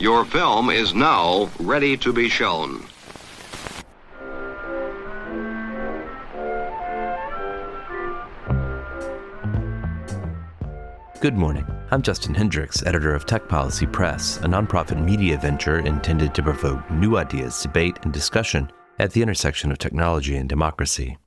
Your film is now ready to be shown. Good morning. I'm Justin Hendricks, editor of Tech Policy Press, a nonprofit media venture intended to provoke new ideas, debate, and discussion at the intersection of technology and democracy.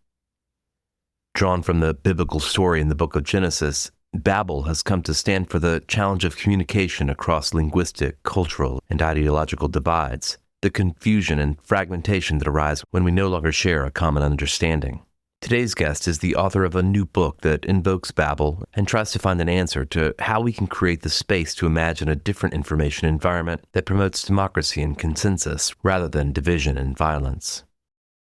Drawn from the biblical story in the book of Genesis, Babel has come to stand for the challenge of communication across linguistic, cultural, and ideological divides, the confusion and fragmentation that arise when we no longer share a common understanding. Today's guest is the author of a new book that invokes Babel and tries to find an answer to how we can create the space to imagine a different information environment that promotes democracy and consensus rather than division and violence.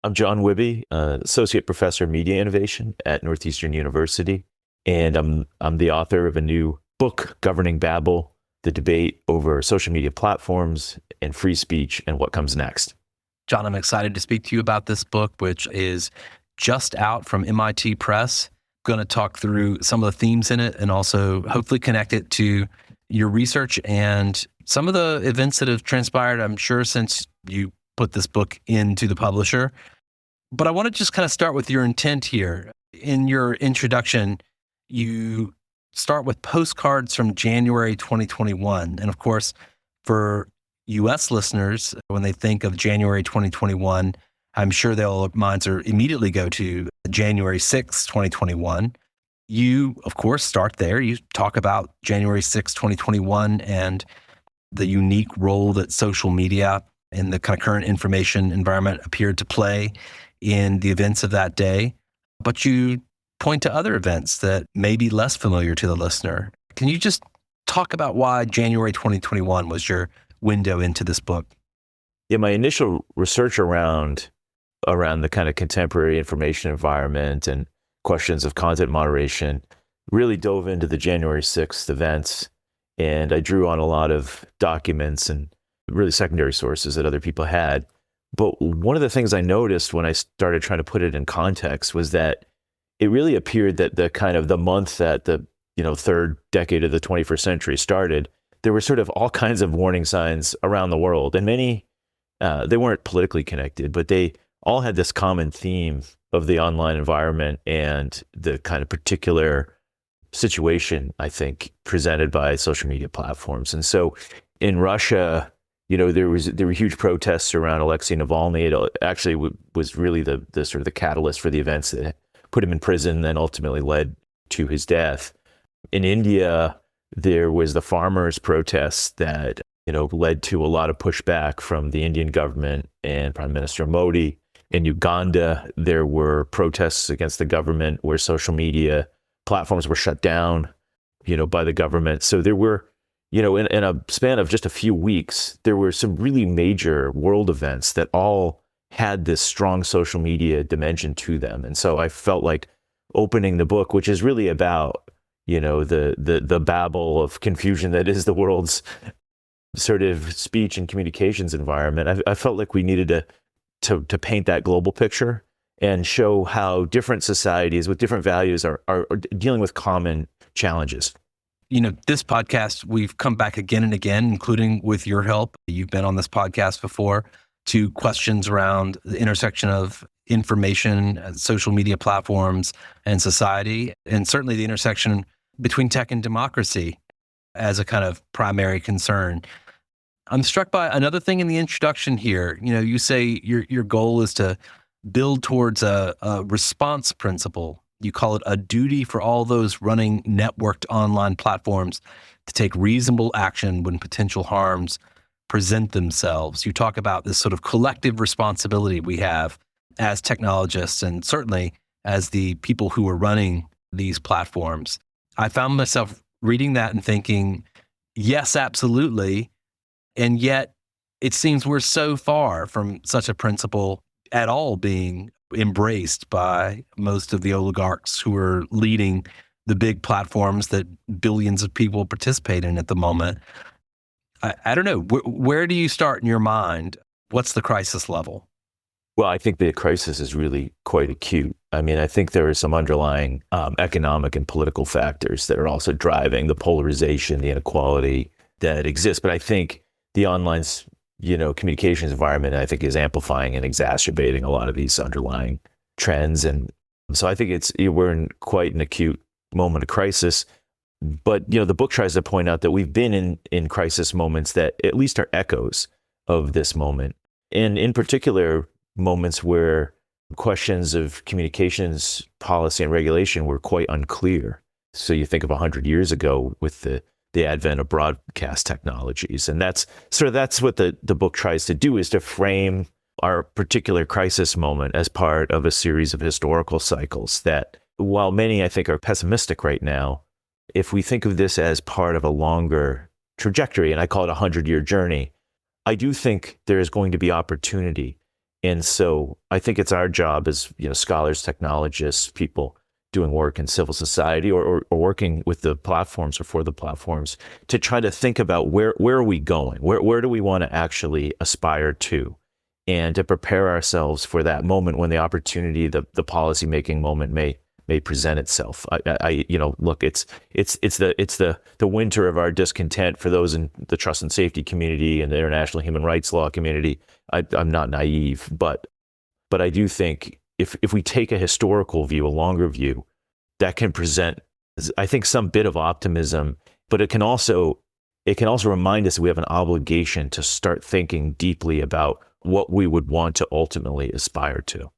I'm John Wihbey, Associate Professor of Media Innovation at Northeastern University, and I'm the author of a new book governing Babel, the debate over social media platforms and free speech and what comes next. John, I'm excited to speak to you about this book, which is just out from MIT Press. Going to talk through some of the themes in it and also hopefully connect it to your research and some of the events that have transpired, I'm sure, since you put this book into the publisher. But I want to just kind of start with your intent here. In your introduction, you start with postcards from January 2021. And of course, for U.S. listeners, when they think of January 2021, I'm sure their minds are immediately go to January 6, 2021. You, of course, start there. You talk about January 6, 2021 and the unique role that social media and the kind of current information environment appeared to play in the events of that day. But you point to other events that may be less familiar to the listener. Can you just talk about why January 2021 was your window into this book? Yeah, my initial research around the kind of contemporary information environment and questions of content moderation really dove into the January 6th events. And I drew on a lot of documents and really secondary sources that other people had. But one of the things I noticed when I started trying to put it in context was that it really appeared that the month that the third decade of the 21st century started, there were sort of all kinds of warning signs around the world. And many, they weren't politically connected, but they all had this common theme of the online environment and the kind of particular situation, I think, presented by social media platforms. And so in Russia, there were huge protests around Alexei Navalny. It actually was really the sort of the catalyst for the events that put him in prison, then ultimately led to his death. In India, there was the farmers' protests that led to a lot of pushback from the Indian government and Prime Minister Modi. In Uganda, there were protests against the government where social media platforms were shut down, by the government. So there were, in a span of just a few weeks, there were some really major world events that all had this strong social media dimension to them. And so I felt like opening the book, which is really about, the babble of confusion that is the world's sort of speech and communications environment. I felt like we needed to paint that global picture and show how different societies with different values are dealing with common challenges. This podcast, we've come back again and again, including with your help. You've been on this podcast before, to questions around the intersection of information, social media platforms, and society, and certainly the intersection between tech and democracy as a kind of primary concern. I'm struck by another thing in the introduction here. You say your goal is to build towards a response principle. You call it a duty for all those running networked online platforms to take reasonable action when potential harms present themselves. You talk about this sort of collective responsibility we have as technologists and certainly as the people who are running these platforms. I found myself reading that and thinking, yes, absolutely. And yet it seems we're so far from such a principle at all being embraced by most of the oligarchs who are leading the big platforms that billions of people participate in at the moment. I don't know. Where do you start in your mind? What's the crisis level? Well, I think the crisis is really quite acute. I mean, I think there are some underlying economic and political factors that are also driving the polarization, the inequality that exists. But I think the online, communications environment, I think, is amplifying and exacerbating a lot of these underlying trends. And so I think we're in quite an acute moment of crisis. But, the book tries to point out that we've been in crisis moments that at least are echoes of this moment. And in particular, moments where questions of communications policy and regulation were quite unclear. So you think of 100 years ago with the advent of broadcast technologies. And that's what the book tries to do, is to frame our particular crisis moment as part of a series of historical cycles that, while many I think are pessimistic right now, if we think of this as part of a longer trajectory, and I call it a 100-year journey, I do think there is going to be opportunity. And so I think it's our job as scholars, technologists, people doing work in civil society or working with the platforms or for the platforms, to try to think about where are we going? Where do we want to actually aspire to? And to prepare ourselves for that moment when the opportunity, the policymaking moment may present itself. Look, it's the winter of our discontent for those in the trust and safety community and the international human rights law community. I'm not naive, but I do think if we take a historical view, a longer view, that can present, I think, some bit of optimism, but it can also remind us that we have an obligation to start thinking deeply about what we would want to ultimately aspire to.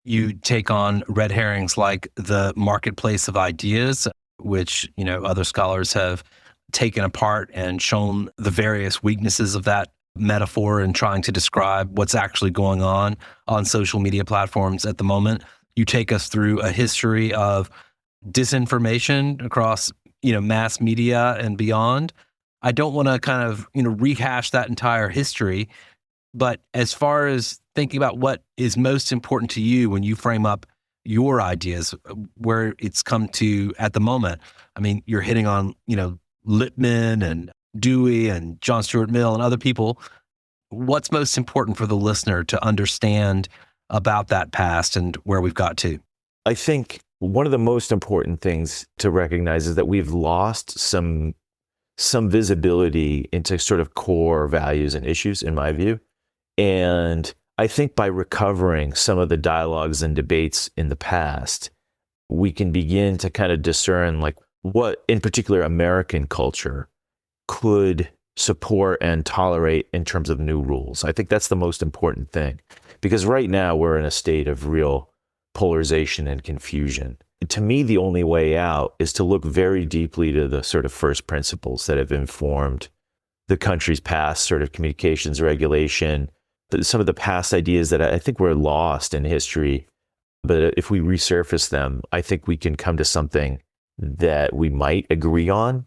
You take on red herrings like the marketplace of ideas, which, other scholars have taken apart and shown the various weaknesses of that metaphor in trying to describe what's actually going on social media platforms at the moment. You take us through a history of disinformation across, mass media and beyond. I don't want to kind of, rehash that entire history, but as far as thinking about what is most important to you when you frame up your ideas, where it's come to at the moment. I mean, you're hitting on, Lippmann and Dewey and John Stuart Mill and other people. What's most important for the listener to understand about that past and where we've got to? I think one of the most important things to recognize is that we've lost some visibility into sort of core values and issues, in my view. And I think by recovering some of the dialogues and debates in the past, we can begin to kind of discern like what, in particular, American culture could support and tolerate in terms of new rules. I think that's the most important thing, because right now we're in a state of real polarization and confusion. To me, the only way out is to look very deeply to the sort of first principles that have informed the country's past sort of communications regulation, some of the past ideas that I think were lost in history. But if we resurface them, I think we can come to something that we might agree on.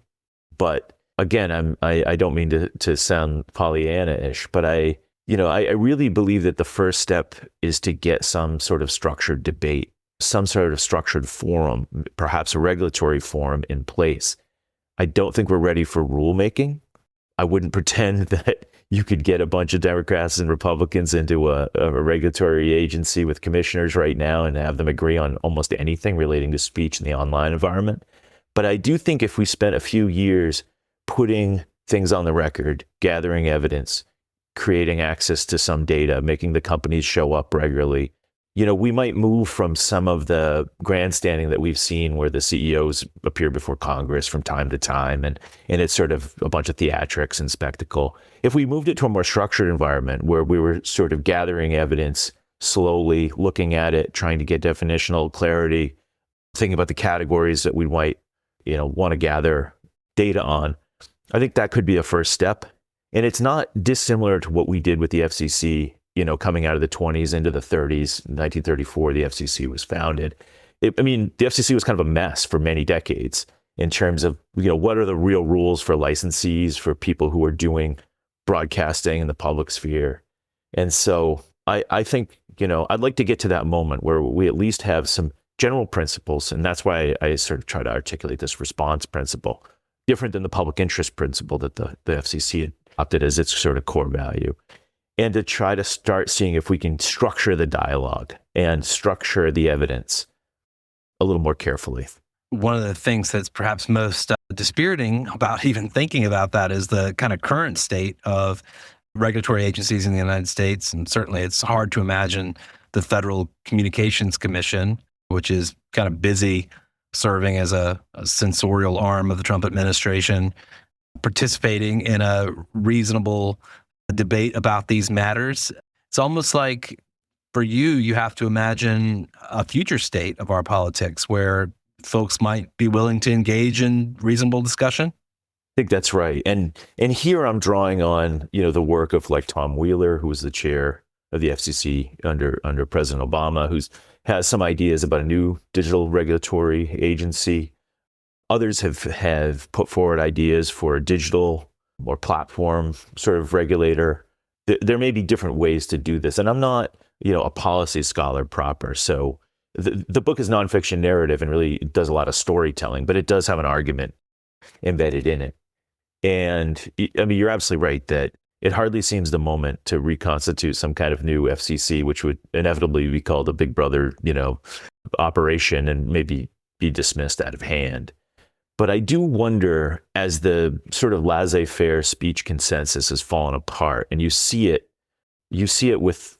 But again, I don't mean to sound Pollyanna-ish, but I really believe that the first step is to get some sort of structured debate, some sort of structured forum, perhaps a regulatory forum in place. I don't think we're ready for rulemaking. I wouldn't pretend that you could get a bunch of Democrats and Republicans into a regulatory agency with commissioners right now and have them agree on almost anything relating to speech in the online environment. But I do think if we spent a few years putting things on the record, gathering evidence, creating access to some data, making the companies show up regularly, we might move from some of the grandstanding that we've seen where the CEOs appear before Congress from time to time, and it's sort of a bunch of theatrics and spectacle. If we moved it to a more structured environment where we were sort of gathering evidence slowly, looking at it, trying to get definitional clarity, thinking about the categories that we might, want to gather data on, I think that could be a first step. And it's not dissimilar to what we did with the FCC, coming out of the 20s into the 30s. In 1934, the FCC was founded. The FCC was kind of a mess for many decades in terms of, what are the real rules for licensees, for people who are doing broadcasting in the public sphere. And so I think, I'd like to get to that moment where we at least have some general principles. And that's why I sort of try to articulate this response principle, different than the public interest principle that the FCC adopted as its sort of core value. And to try to start seeing if we can structure the dialogue and structure the evidence a little more carefully. One of the things that's perhaps most dispiriting about even thinking about that is the kind of current state of regulatory agencies in the United States. And certainly it's hard to imagine the Federal Communications Commission, which is kind of busy serving as a censorial arm of the Trump administration, participating in a reasonable debate about these matters. It's almost like for you, you have to imagine a future state of our politics where folks might be willing to engage in reasonable discussion. I think that's right. And here I'm drawing on, the work of like Tom Wheeler, who was the chair of the FCC under President Obama, who's has some ideas about a new digital regulatory agency. Others have put forward ideas for a digital or platform sort of regulator. There may be different ways to do this. And I'm not, a policy scholar proper. So the book is nonfiction narrative and really does a lot of storytelling, but it does have an argument embedded in it. And I mean, you're absolutely right that it hardly seems the moment to reconstitute some kind of new FCC, which would inevitably be called a Big Brother, operation and maybe be dismissed out of hand. But I do wonder, as the sort of laissez-faire speech consensus has fallen apart, and you see it with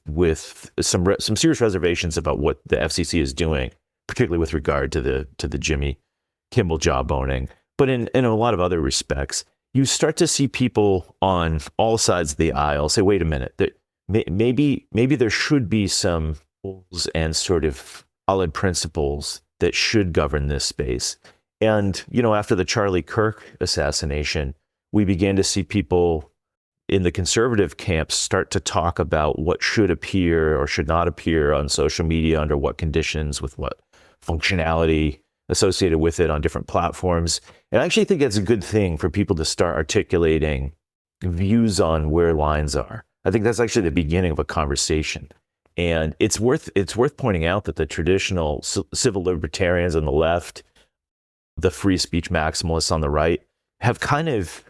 some serious reservations about what the FCC is doing, particularly with regard to the Jimmy Kimmel jawboning, but in a lot of other respects. You start to see people on all sides of the aisle say, wait a minute, maybe there should be some rules and sort of solid principles that should govern this space. And, after the Charlie Kirk assassination, we began to see people in the conservative camps start to talk about what should appear or should not appear on social media, under what conditions, with what functionality associated with it on different platforms. And I actually think it's a good thing for people to start articulating views on where lines are. I think that's actually the beginning of a conversation. And it's worth pointing out that the traditional civil libertarians on the left, the free speech maximalists on the right, have kind of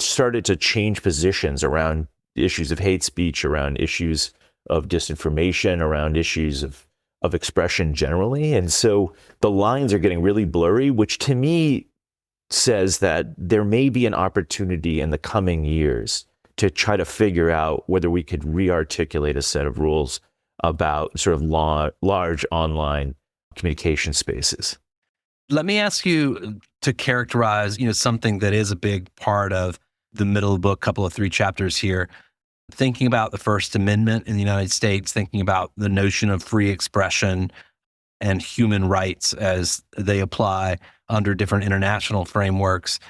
started to change positions around issues of hate speech, around issues of disinformation, around issues of expression generally. And so the lines are getting really blurry, which to me says that there may be an opportunity in the coming years to try to figure out whether we could re-articulate a set of rules about sort of large online communication spaces. Let me ask you to characterize, something that is a big part of the middle of the book, couple of 3 chapters here, thinking about the First Amendment in the United States, thinking about the notion of free expression and human rights as they apply under different international frameworks.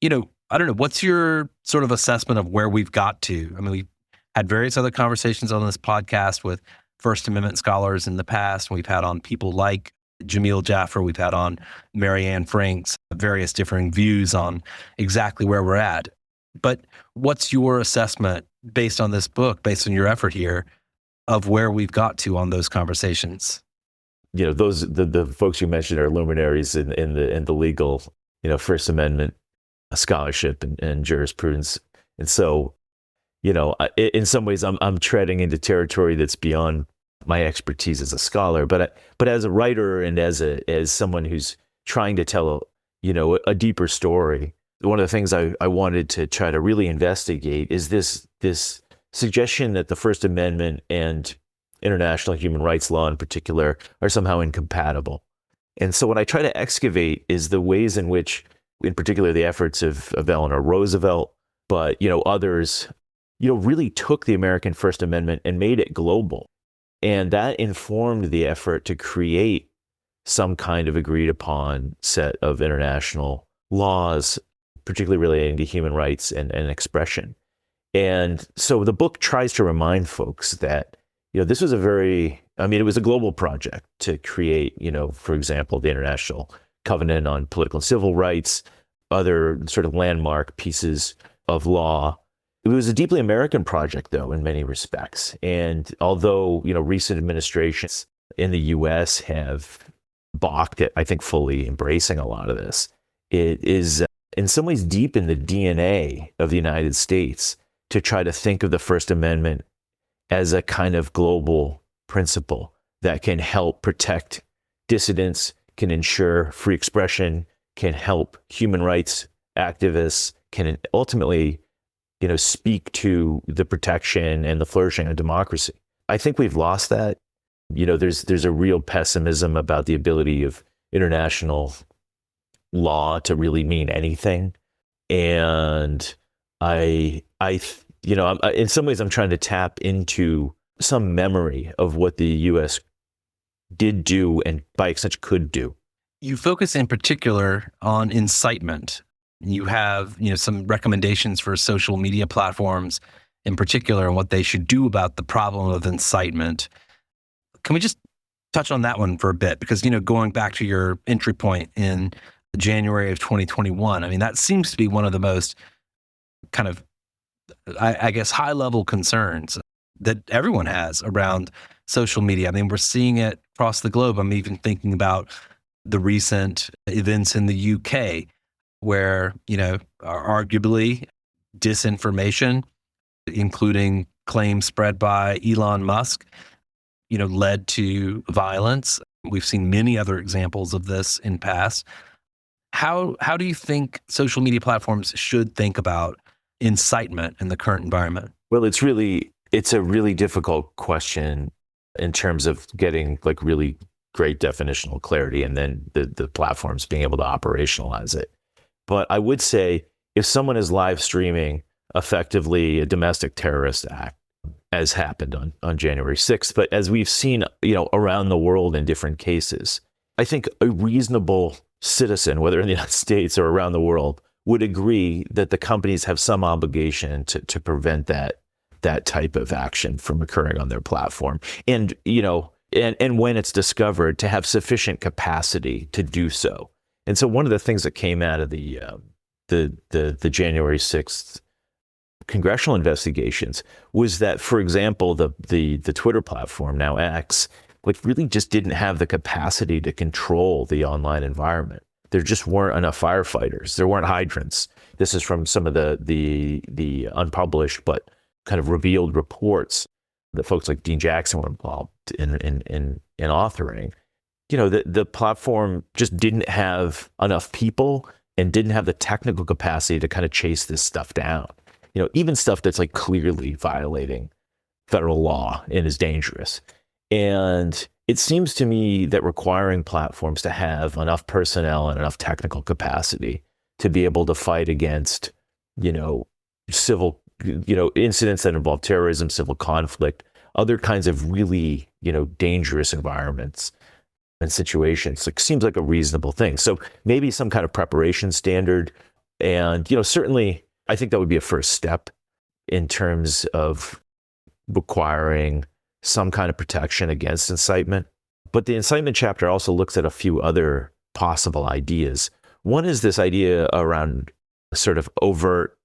I don't know, what's your sort of assessment of where we've got to? I mean, we've had various other conversations on this podcast with First Amendment scholars in the past. We've had on people like Jamil Jaffer, we've had on Marianne Franks, various differing views on exactly where we're at. But what's your assessment based on this book, based on your effort here, of where we've got to on those conversations? Those the folks you mentioned are luminaries in the legal, First Amendment scholarship and jurisprudence. And so, in some ways, I'm treading into territory that's beyond my expertise as a scholar, but as a writer and as someone who's trying to tell a deeper story. One of the things I wanted to try to really investigate is this suggestion that the First Amendment and international human rights law in particular are somehow incompatible. And so what I try to excavate is the ways in which, in particular, the efforts of Eleanor Roosevelt, but others, really took the American First Amendment and made it global. And that informed the effort to create some kind of agreed upon set of international laws, particularly relating to human rights and expression. And so the book tries to remind folks that, this was it was a global project to create, for example, the International Covenant on Political and Civil Rights, other sort of landmark pieces of law. It was a deeply American project, though, in many respects. And although, recent administrations in the U.S. have balked at, I think, fully embracing a lot of this, it is in some ways deep in the DNA of the United States to try to think of the First Amendment as a kind of global principle that can help protect dissidents, can ensure free expression, can help human rights activists, can ultimately, speak to the protection and the flourishing of democracy. I think we've lost that. There's a real pessimism about the ability of international law to really mean anything. And in some ways, I'm trying to tap into some memory of what the U.S. did do and by extension could do. You focus in particular on incitement. You have, some recommendations for social media platforms in particular and what they should do about the problem of incitement. Can we just touch on that one for a bit? Because, going back to your entry point in January of 2021, I mean, that seems to be one of the most kind of, I guess, high-level concerns that everyone has around social media. I mean, we're seeing it across the globe. I'm even thinking about the recent events in the UK where, are arguably disinformation, including claims spread by Elon Musk, led to violence. We've seen many other examples of this in past. How do you think social media platforms should think about incitement in the current environment? Well, it's a really difficult question in terms of getting like really great definitional clarity and then the platforms being able to operationalize it. But I would say if someone is live streaming effectively a domestic terrorist act, as happened on January 6th, but as we've seen, around the world in different cases, I think a reasonable citizen, whether in the United States or around the world, would agree that the companies have some obligation to prevent that type of action from occurring on their platform. And, and when it's discovered, to have sufficient capacity to do so. And so one of the things that came out of the January 6th congressional investigations was that, for example, the Twitter platform, now X, really just didn't have the capacity to control the online environment. There just weren't enough firefighters. There weren't hydrants. This is from some of the unpublished but kind of revealed reports that folks like Dean Jackson were involved in authoring. The platform just didn't have enough people and didn't have the technical capacity to kind of chase this stuff down. Even stuff that's like clearly violating federal law and is dangerous. And it seems to me that requiring platforms to have enough personnel and enough technical capacity to be able to fight against, civil, incidents that involve terrorism, civil conflict, other kinds of really, dangerous environments and situations, seems like a reasonable thing. So maybe some kind of preparation standard. And, certainly I think that would be a first step in terms of requiring some kind of protection against incitement. But the incitement chapter also looks at a few other possible ideas. One is this idea around sort of overt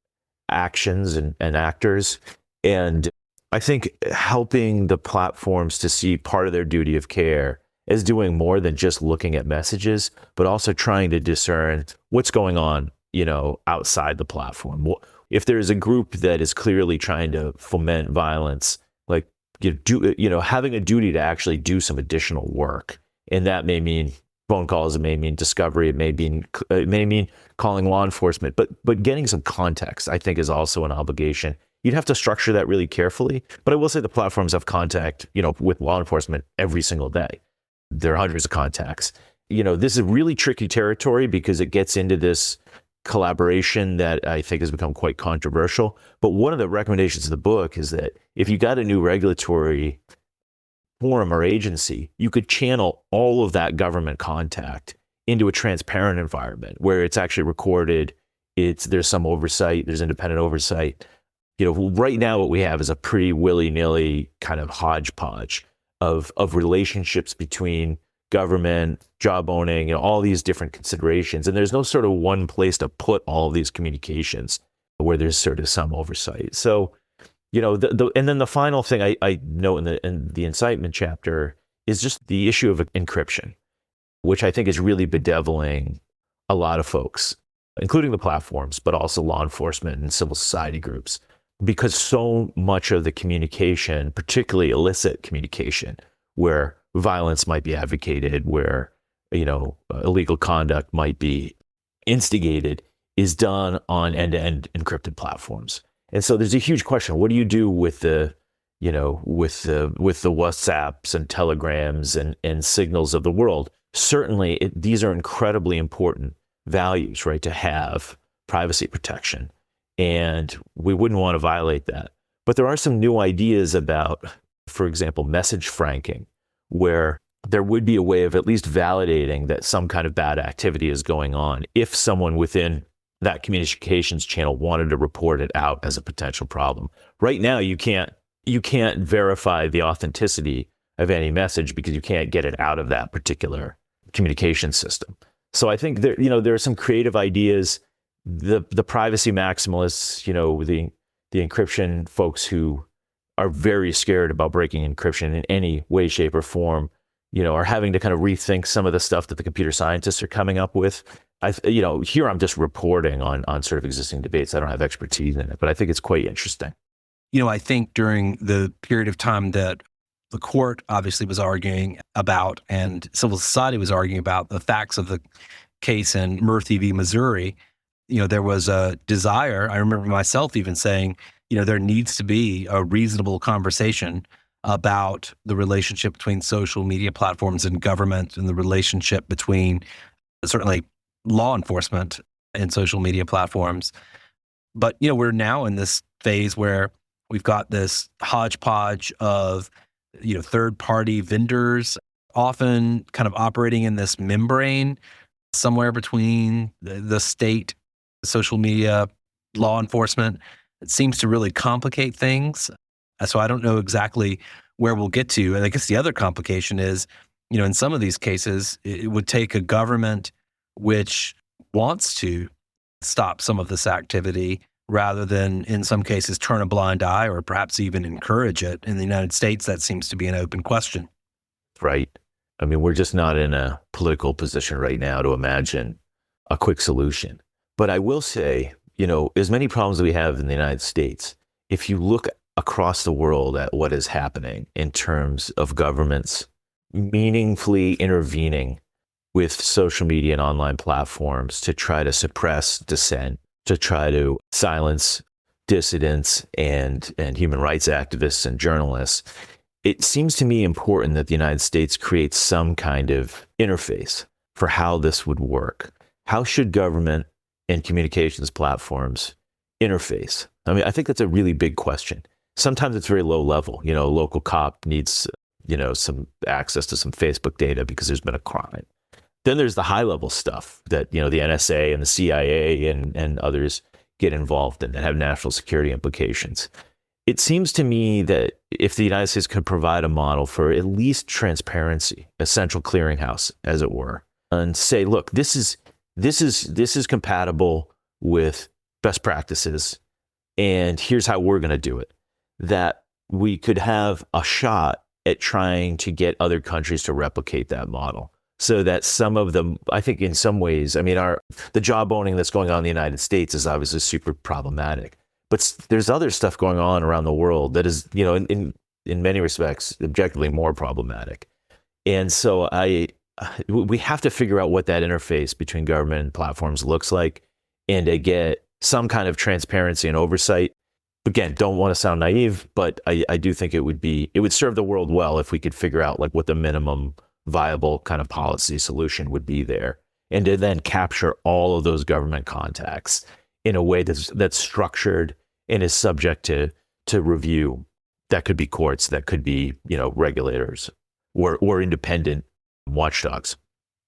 actions and actors. And I think helping the platforms to see part of their duty of care as doing more than just looking at messages, but also trying to discern what's going on, outside the platform. If there is a group that is clearly trying to foment violence, having a duty to actually do some additional work, and that may mean phone calls, it may mean discovery, it may mean calling law enforcement, but getting some context, I think, is also an obligation. You'd have to structure that really carefully, but I will say the platforms have contact, with law enforcement every single day. There are hundreds of contacts. This is really tricky territory because it gets into this collaboration that I think has become quite controversial. But one of the recommendations of the book is that if you got a new regulatory forum or agency, you could channel all of that government contact into a transparent environment where it's actually recorded. There's some oversight, there's independent oversight. Right now what we have is a pretty willy-nilly kind of hodgepodge of relationships between government, job owning, all these different considerations. And there's no sort of one place to put all of these communications where there's sort of some oversight. So, and then the final thing I note in the incitement chapter is just the issue of encryption, which I think is really bedeviling a lot of folks, including the platforms, but also law enforcement and civil society groups, because so much of the communication, particularly illicit communication, where violence might be advocated, where illegal conduct might be instigated is done on end-to-end encrypted platforms. And so there's a huge question. What do you do with the WhatsApps and Telegrams and Signals of the world? Certainly, these are incredibly important values, right, to have privacy protection. And we wouldn't want to violate that. But there are some new ideas about, for example, message franking, where there would be a way of at least validating that some kind of bad activity is going on if someone within that communications channel wanted to report it out as a potential problem. Right now, you can't verify the authenticity of any message because you can't get it out of that particular communication system. So I think there are some creative ideas. The privacy maximalists, the encryption folks who are very scared about breaking encryption in any way, shape, or form, are having to kind of rethink some of the stuff that the computer scientists are coming up with. Here I'm just reporting on sort of existing debates. I don't have expertise in it, but I think it's quite interesting. I think during the period of time that the court obviously was arguing about and civil society was arguing about the facts of the case in Murphy v. Missouri, there was a desire. I remember myself even saying, there needs to be a reasonable conversation about the relationship between social media platforms and government and the relationship between certainly law enforcement and social media platforms. But, we're now in this phase where we've got this hodgepodge of, third-party vendors, often kind of operating in this membrane somewhere between the state, social media, law enforcement. It seems to really complicate things. So I don't know exactly where we'll get to. And I guess the other complication is, in some of these cases, it would take a government which wants to stop some of this activity rather than, in some cases, turn a blind eye or perhaps even encourage it. In the United States, that seems to be an open question. Right. I mean, we're just not in a political position right now to imagine a quick solution. But I will say, as many problems as we have in the United States, if you look across the world at what is happening in terms of governments meaningfully intervening with social media and online platforms to try to suppress dissent, to try to silence dissidents and human rights activists and journalists, it seems to me important that the United States creates some kind of interface for how this would work. How should government and communications platforms interface? I mean, I think that's a really big question. Sometimes it's very low level. A local cop needs, some access to some Facebook data because there's been a crime. Then there's the high level stuff that, the NSA and the CIA and others get involved in that have national security implications. It seems to me that if the United States could provide a model for at least transparency, a central clearinghouse, as it were, and say, look, this is compatible with best practices, and here's how we're going to do it, that we could have a shot at trying to get other countries to replicate that model. So that some of them, I think in some ways, the jawboning that's going on in the United States is obviously super problematic. But there's other stuff going on around the world that is, in many respects, objectively more problematic. And so we have to figure out what that interface between government and platforms looks like, and to get some kind of transparency and oversight. Again, don't want to sound naive, but I do think it would serve the world well if we could figure out like what the minimum viable kind of policy solution would be there, and to then capture all of those government contacts in a way that's structured and is subject to review. That could be courts, that could be, regulators or independent watchdogs.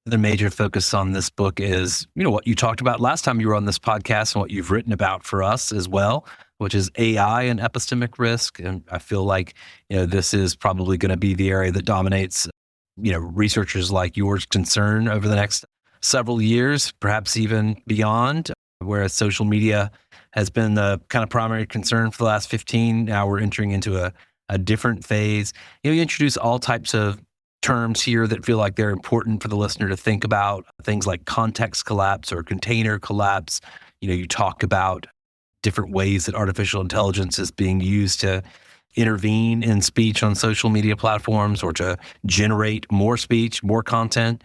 The major focus on this book is, what you talked about last time you were on this podcast and what you've written about for us as well, which is AI and epistemic risk. And I feel like, this is probably going to be the area that dominates, researchers like yours concern over the next several years, perhaps even beyond, whereas social media has been the kind of primary concern for the last 15. Now we're entering into a different phase. You introduce all types of terms here that feel like they're important for the listener to think about, things like context collapse or container collapse. You talk about different ways that artificial intelligence is being used to intervene in speech on social media platforms or to generate more speech, more content.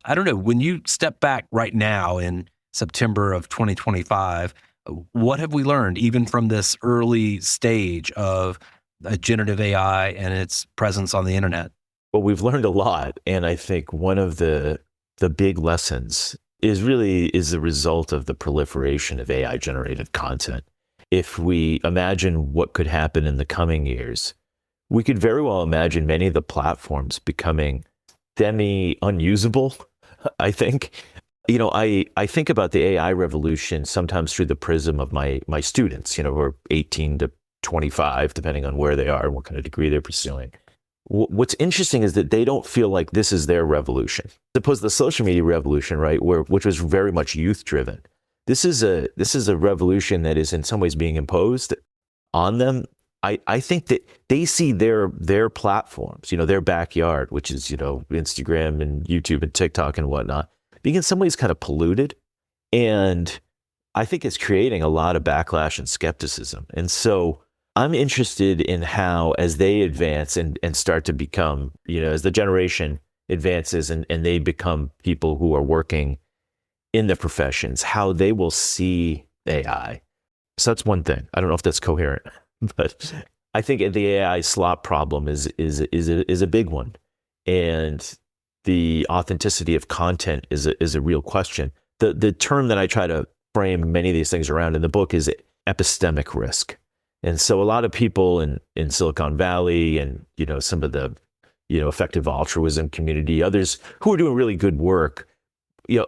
I don't know, when you step back right now and September of 2025. What have we learned, even from this early stage of generative AI and its presence on the internet? Well, we've learned a lot, and I think one of the big lessons is the result of the proliferation of AI generated content. If we imagine what could happen in the coming years, we could very well imagine many of the platforms becoming unusable. I think, I think about the AI revolution sometimes through the prism of my students, who are 18 to 25, depending on where they are and what kind of degree they're pursuing. What's interesting is that they don't feel like this is their revolution. Suppose the social media revolution, right, which was very much youth driven. This is a revolution that is in some ways being imposed on them. I think that they see their platforms, their backyard, which is, Instagram and YouTube and TikTok and whatnot, being in some ways kind of polluted. And I think it's creating a lot of backlash and skepticism. And so I'm interested in how, as they advance and start to become, as the generation advances and they become people who are working in the professions, how they will see AI. So that's one thing. I don't know if that's coherent, but I think the AI slop problem is a big one, and the authenticity of content is a real question. The term that I try to frame many of these things around in the book is epistemic risk. And so a lot of people in Silicon Valley and, some of the, effective altruism community, others who are doing really good work,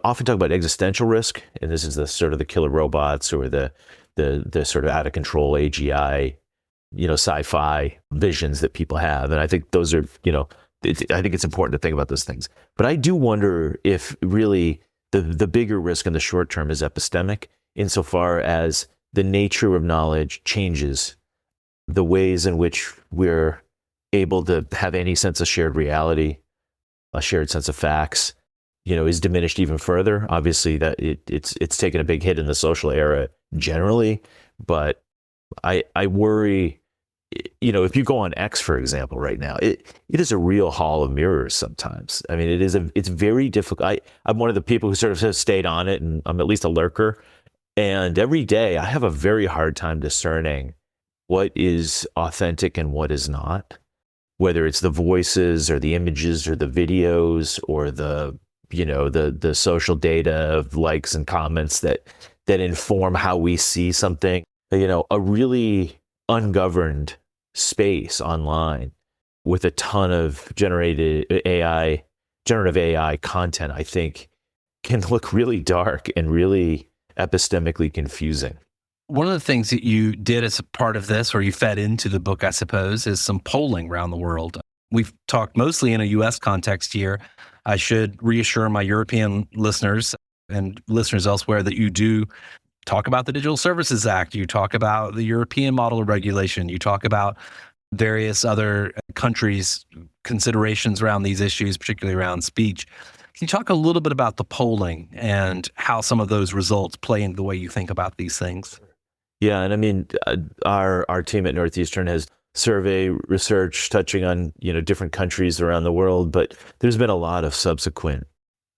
often talk about existential risk. And this is the sort of the killer robots or the sort of out of control AGI, sci-fi visions that people have. And I think those are, I think it's important to think about those things. But I do wonder if really the bigger risk in the short term is epistemic, insofar as the nature of knowledge changes, the ways in which we're able to have any sense of shared reality, a shared sense of facts, is diminished even further. Obviously, that it's taken a big hit in the social era generally, but I worry. If you go on X, for example, right now, it is a real hall of mirrors sometimes. I mean, it's very difficult. I'm one of the people who sort of has stayed on it, and I'm at least a lurker. And every day I have a very hard time discerning what is authentic and what is not, whether it's the voices or the images or the videos or the social data of likes and comments that inform how we see something. A really ungoverned space online with a ton of generative AI content, I think, can look really dark and really epistemically confusing. One of the things that you did as a part of this, or you fed into the book, I suppose, is some polling around the world. We've talked mostly in a U.S. context here. I should reassure my European listeners and listeners elsewhere that you do talk about the Digital Services Act. You talk about the European model of regulation. You talk about various other countries' considerations around these issues, particularly around speech. Can you talk a little bit about the polling and how some of those results play into the way you think about these things? Yeah, and I mean, our team at Northeastern has survey research touching on different countries around the world, but there's been a lot of subsequent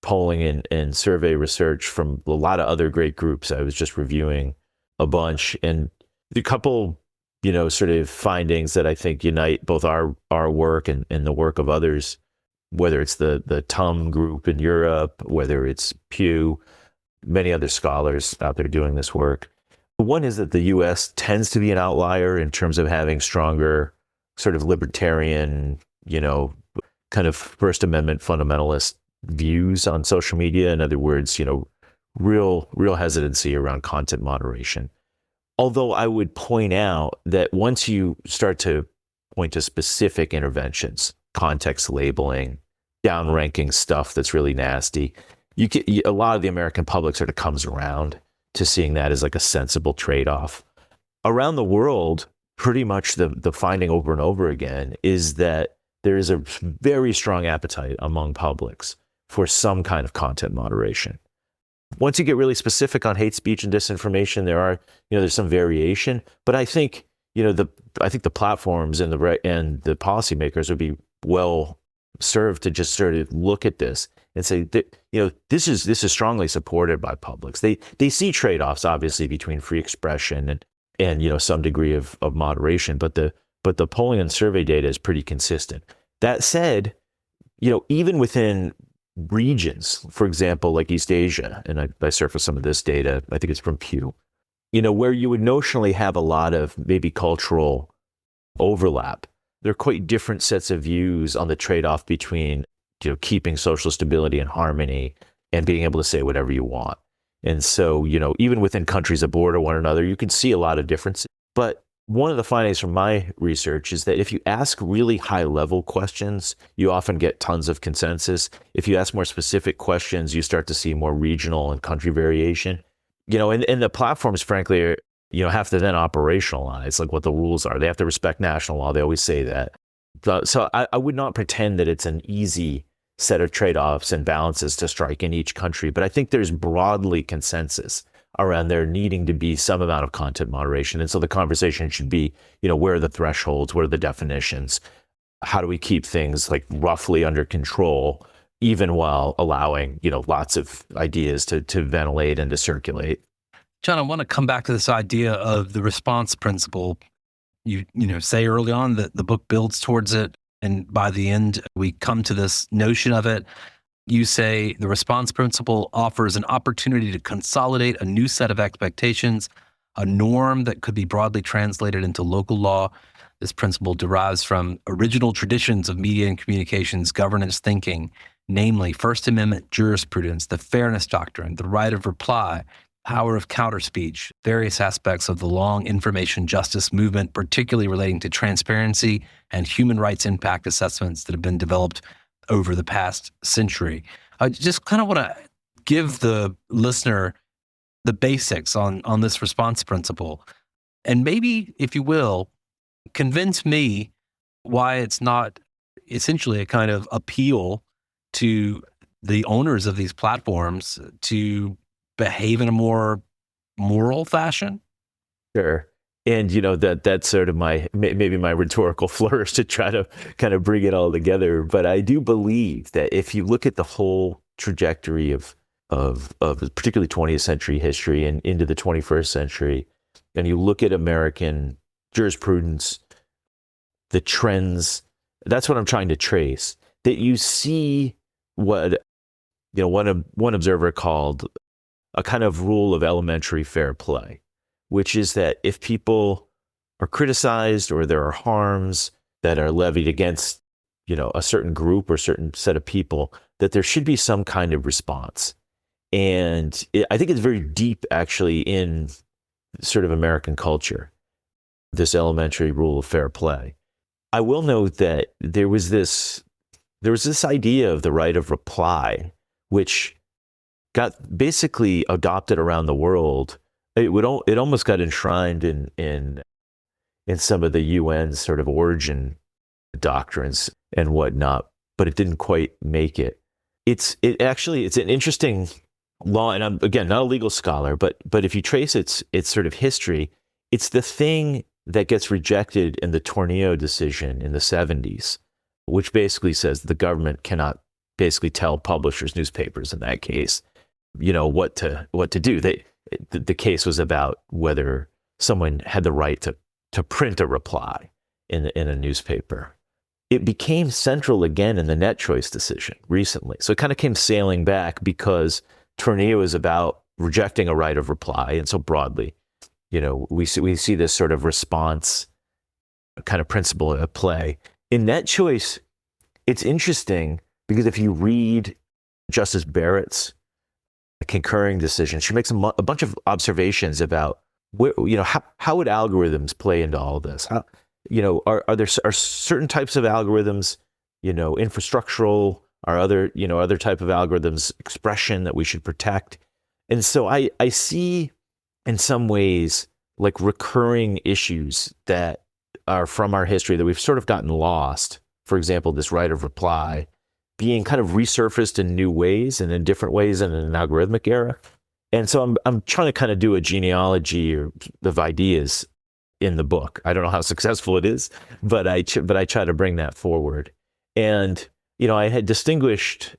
polling and survey research from a lot of other great groups. I was just reviewing a bunch, and a couple sort of findings that I think unite both our work and the work of others, whether it's the TUM group in Europe, whether it's Pew, many other scholars out there doing this work. One is that the U.S. tends to be an outlier in terms of having stronger sort of libertarian, kind of First Amendment fundamentalist views on social media. In other words, real hesitancy around content moderation. Although I would point out that once you start to point to specific interventions, context labeling, downranking stuff that's really nasty, a lot of the American public sort of comes around to seeing that as like a sensible trade-off. Around the world, pretty much the finding over and over again is that there is a very strong appetite among publics for some kind of content moderation. Once you get really specific on hate speech and disinformation, there's some variation, but I think the platforms and the policymakers would be well served to just sort of look at this and say that, this is strongly supported by publics. They see trade-offs, obviously, between free expression and some degree of moderation, but the polling and survey data is pretty consistent. That said, even within regions, for example, like East Asia, and I surfaced some of this data, I think it's from Pew, where you would notionally have a lot of maybe cultural overlap, there are quite different sets of views on the trade-off between keeping social stability and harmony and being able to say whatever you want. And so, even within countries that border one another, you can see a lot of differences. But one of the findings from my research is that if you ask really high-level questions, you often get tons of consensus. If you ask more specific questions, you start to see more regional and country variation. And the platforms, frankly, have to then operationalize like what the rules are. They have to respect national law. They always say that. So I would not pretend that it's an easy set of trade-offs and balances to strike in each country, but I think there's broadly consensus around there needing to be some amount of content moderation. And so the conversation should be, where are the thresholds? What are the definitions? How do we keep things like roughly under control, even while allowing, lots of ideas to ventilate and to circulate? John, I want to come back to this idea of the response principle. You say early on that the book builds towards it, and by the end, we come to this notion of it. You say the response principle offers an opportunity to consolidate a new set of expectations, a norm that could be broadly translated into local law. This principle derives from original traditions of media and communications governance thinking, namely First Amendment jurisprudence, the fairness doctrine, the right of reply, power of counterspeech, various aspects of the long information justice movement, particularly relating to transparency and human rights impact assessments that have been developed over the past century. I just kind of want to give the listener the basics on this response principle. And maybe, if you will, convince me why it's not essentially a kind of appeal to the owners of these platforms to behave in a more moral fashion. Sure. And, that's sort of maybe my rhetorical flourish to try to kind of bring it all together. But I do believe that if you look at the whole trajectory of particularly 20th century history and into the 21st century, and you look at American jurisprudence, the trends, that's what I'm trying to trace, that you see what, one observer called a kind of rule of elementary fair play, which is that if people are criticized or there are harms that are levied against, a certain group or certain set of people, that there should be some kind of response. And I think it's very deep, actually, in sort of American culture, this elementary rule of fair play. I will note that there was this idea of the right of reply, which got basically adopted around the world. It almost got enshrined in some of the UN's sort of origin doctrines and whatnot, but it didn't quite make it. It's an interesting law, and I'm, again, not a legal scholar, but if you trace its sort of history, it's the thing that gets rejected in the Tornillo decision in the 70s, which basically says the government cannot basically tell publishers, newspapers in that case, what to do. The case was about whether someone had the right to print a reply in a newspaper. It became central again in the net choice decision recently. So it kind of came sailing back because Tornillo is about rejecting a right of reply. And so broadly, we see this sort of response kind of principle at play. In net choice, it's interesting because if you read Justice Barrett's concurring decision, she makes a bunch of observations about where, how would algorithms play into all this? How, are certain types of algorithms, infrastructural, are other type of algorithms expression that we should protect? And so I see in some ways like recurring issues that are from our history that we've sort of gotten lost. For example, this right of reply being kind of resurfaced in new ways and in different ways in an algorithmic era. And so I'm trying to kind of do a genealogy of ideas in the book. I don't know how successful it is, but I try to bring that forward. And, I had distinguished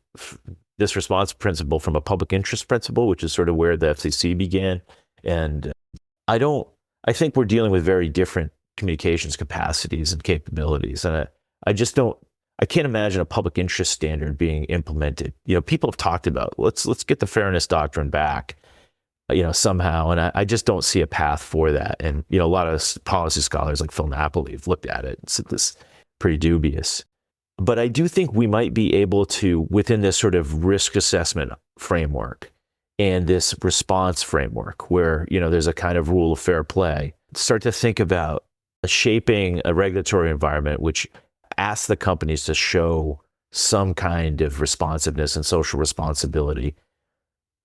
this response principle from a public interest principle, which is sort of where the FCC began. And I think we're dealing with very different communications capacities and capabilities. And I can't imagine a public interest standard being implemented. People have talked about, let's get the fairness doctrine back, somehow. And I just don't see a path for that. And, a lot of policy scholars like Phil Napoli have looked at it and said this is pretty dubious. But I do think we might be able to, within this sort of risk assessment framework and this response framework where, there's a kind of rule of fair play, start to think about shaping a regulatory environment which asks the companies to show some kind of responsiveness and social responsibility.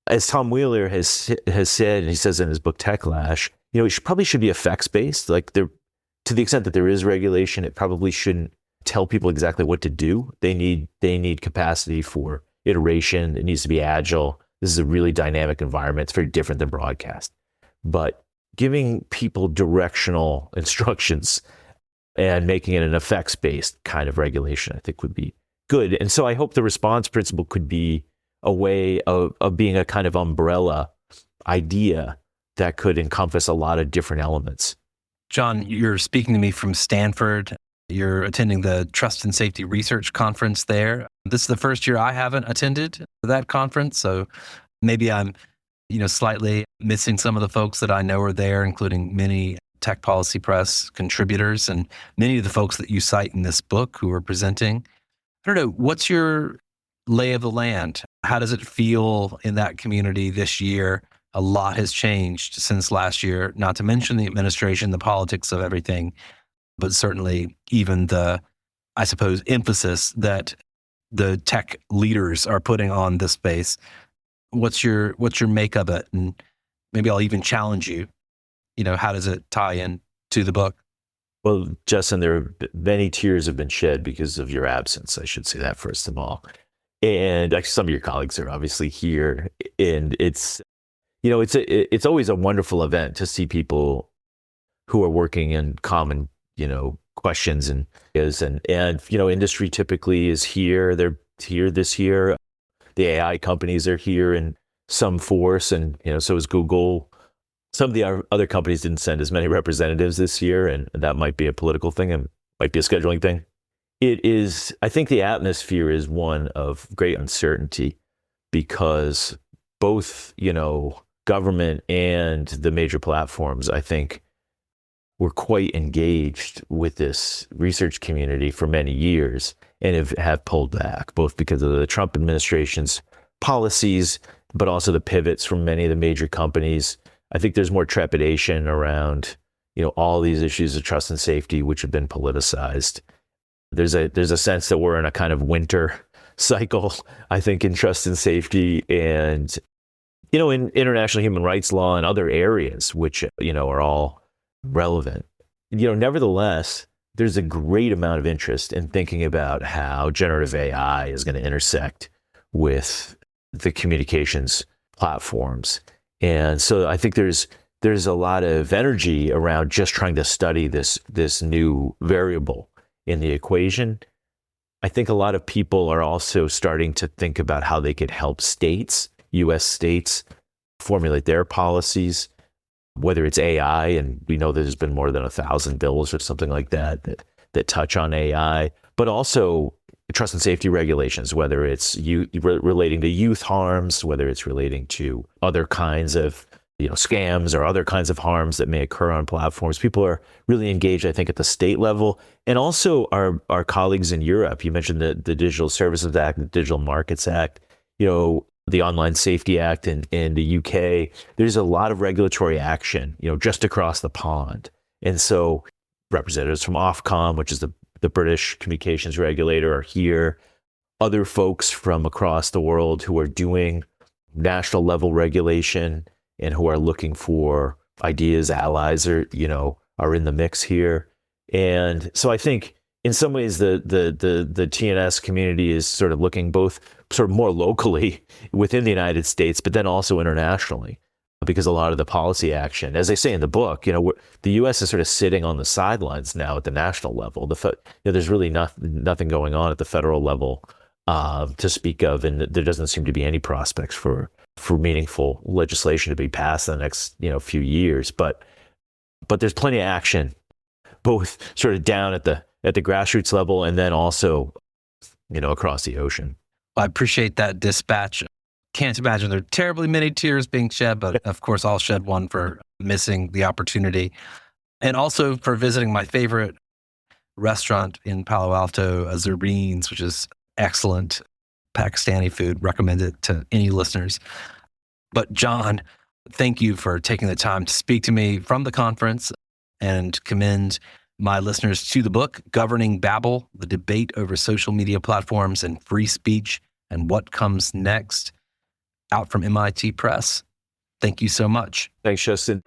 As Tom Wheeler has said, and he says in his book Techlash, it probably should be effects-based. Like to the extent that there is regulation, it probably shouldn't tell people exactly what to do. They need capacity for iteration. It needs to be agile. This is a really dynamic environment. It's very different than broadcast. But giving people directional instructions and making it an effects-based kind of regulation, I think would be good. And so I hope the response principle could be a way of being a kind of umbrella idea that could encompass a lot of different elements. John, you're speaking to me from Stanford. You're attending the Trust and Safety Research Conference there. This is the first year I haven't attended that conference, so maybe I'm, slightly missing some of the folks that I know are there, including many Tech Policy Press contributors and many of the folks that you cite in this book who are presenting. I don't know, what's your lay of the land? How does it feel in that community this year? A lot has changed since last year, not to mention the administration, the politics of everything, but certainly even the, I suppose, emphasis that the tech leaders are putting on this space. What's your make of it? And maybe I'll even challenge you. How does it tie in to the book? Well, Justin, many tears have been shed because of your absence. I should say that first of all. And actually, some of your colleagues are obviously here, and it's always a wonderful event to see people who are working in common, questions and industry typically is here. They're here this year. The AI companies are here in some force, and so is Google. Some of the other companies didn't send as many representatives this year, and that might be a political thing and might be a scheduling thing. I think the atmosphere is one of great uncertainty because both, government and the major platforms, I think, were quite engaged with this research community for many years and have pulled back, both because of the Trump administration's policies, but also the pivots from many of the major companies. I think there's more trepidation around, all these issues of trust and safety, which have been politicized. There's a sense that we're in a kind of winter cycle, I think, in trust and safety and, in international human rights law and other areas, which, are all relevant. Nevertheless, there's a great amount of interest in thinking about how generative AI is going to intersect with the communications platforms. And so I think there's a lot of energy around just trying to study this new variable in the equation. I think a lot of people are also starting to think about how they could help states, U.S. states, formulate their policies, whether it's AI, and we know there's been more than 1,000 bills or something like that touch on AI, but also trust and safety regulations, whether it's relating to youth harms, whether it's relating to other kinds of scams or other kinds of harms that may occur on platforms. People are really engaged, I think, at the state level, and also our colleagues in Europe. You mentioned the Digital Services Act, the Digital Markets Act, the Online Safety Act in the UK. There's a lot of regulatory action, just across the pond. And so representatives from Ofcom, which is the British communications regulator, are here. Other folks from across the world who are doing national level regulation and who are looking for ideas, allies, are in the mix here. And so I think in some ways the TNS community is sort of looking both sort of more locally within the United States, but then also internationally, because a lot of the policy action, as I say in the book, the U.S. is sort of sitting on the sidelines now at the national level. There's really nothing going on at the federal level to speak of, and there doesn't seem to be any prospects for meaningful legislation to be passed in the next few years. But there's plenty of action, both sort of down at the grassroots level and then also across the ocean. I appreciate that dispatch. Can't imagine there are terribly many tears being shed, but of course I'll shed one for missing the opportunity, and also for visiting my favorite restaurant in Palo Alto, Zareen's, which is excellent Pakistani food. Recommend it to any listeners. But John, thank you for taking the time to speak to me from the conference, and commend my listeners to the book, Governing Babel, The Debate Over Social Media Platforms and Free Speech and What Comes Next, out from MIT Press. Thank you so much. Thanks, Justin.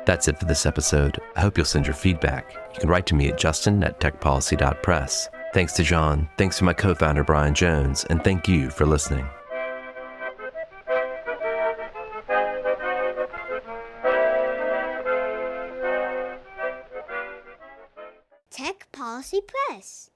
That's it for this episode. I hope you'll send your feedback. You can write to me at justin@techpolicy.press. Thanks to John, thanks to my co-founder Brian Jones, and thank you for listening. Tech Policy Press.